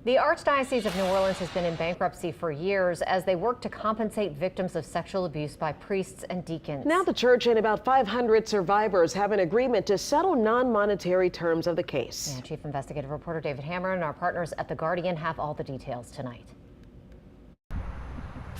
The Archdiocese of New Orleans has been in bankruptcy for years as they work to compensate victims of sexual abuse by priests and deacons. Now the church and about 500 survivors have an agreement to settle non-monetary terms of the case. Yeah, Chief Investigative Reporter David Hammer and our partners at The Guardian have all the details tonight.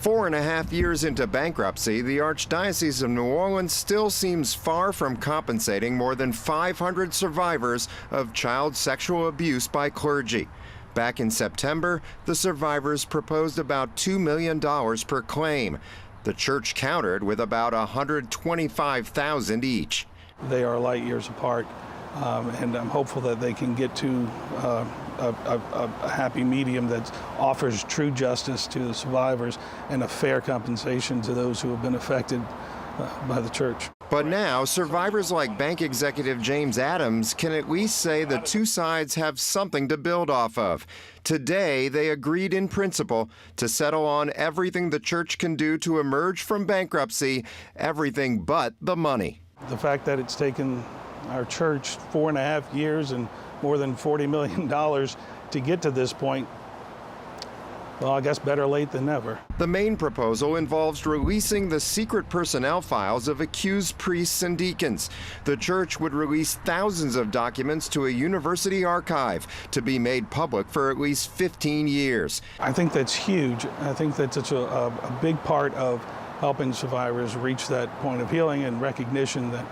4.5 years into bankruptcy, the Archdiocese of New Orleans still seems far from compensating more than 500 survivors of child sexual abuse by clergy. Back in September, the survivors proposed about $2 million per claim. The church countered with about $125,000 each. They are light years apart, and I'm hopeful that they can get to a happy medium that offers true justice to the survivors and a fair compensation to those who have been affected by the church. But now, survivors like bank executive James Adams can at least say the two sides have something to build off of. Today, they agreed in principle to settle on everything the church can do to emerge from bankruptcy, everything but the money. The fact that it's taken our church 4.5 years and more than $40 million to get to this point, well, I guess better late than never. The main proposal involves releasing the secret personnel files of accused priests and deacons. The church would release thousands of documents to a university archive to be made public for at least 15 years. I think that's huge. I think that's such a big part of helping survivors reach that point of healing and recognition that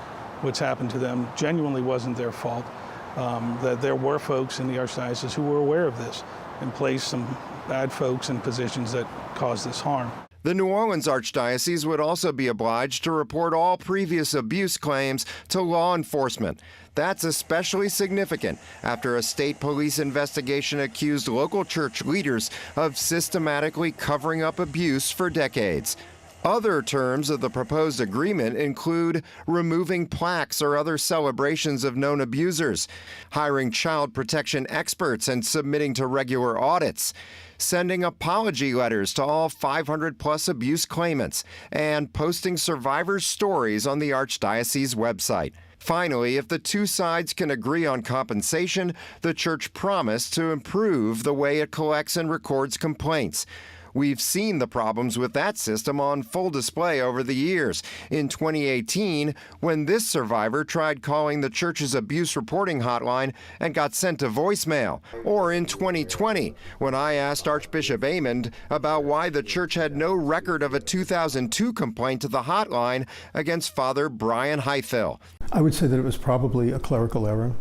what's happened to them genuinely wasn't their fault, that there were folks in the Archdiocese who were aware of this and placed some bad folks in positions that caused this harm. The New Orleans Archdiocese would also be obliged to report all previous abuse claims to law enforcement. That's especially significant after a state police investigation accused local church leaders of systematically covering up abuse for decades. Other terms of the proposed agreement include removing plaques or other celebrations of known abusers, hiring child protection experts and submitting to regular audits, sending apology letters to all 500-plus abuse claimants, and posting survivors' stories on the Archdiocese website. Finally, if the two sides can agree on compensation, the church promised to improve the way it collects and records complaints. We've seen the problems with that system on full display over the years. In 2018, when this survivor tried calling the church's abuse reporting hotline and got sent to voicemail. Or in 2020, when I asked Archbishop Amond about why the church had no record of a 2002 complaint to the hotline against Father Brian Heifel. I would say that it was probably a clerical error.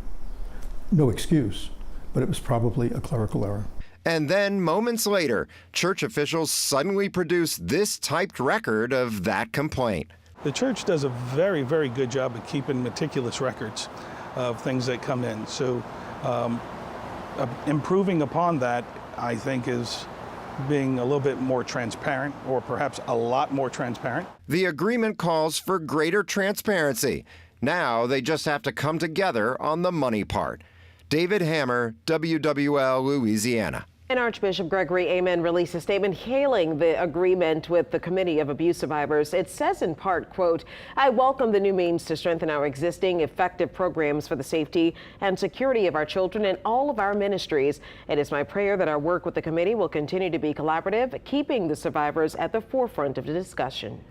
No excuse, but it was probably a clerical error. And then, moments later, church officials suddenly produced this typed record of that complaint. The church does a very, very good job of keeping meticulous records of things that come in. So improving upon that, I think, is being a little bit more transparent, or perhaps a lot more transparent. The agreement calls for greater transparency. Now they just have to come together on the money part. David Hammer, WWL, Louisiana. And Archbishop Gregory Amen released a statement hailing the agreement with the Committee of Abuse Survivors. It says in part, quote, "I welcome the new means to strengthen our existing effective programs for the safety and security of our children and all of our ministries. It is my prayer that our work with the committee will continue to be collaborative, keeping the survivors at the forefront of the discussion."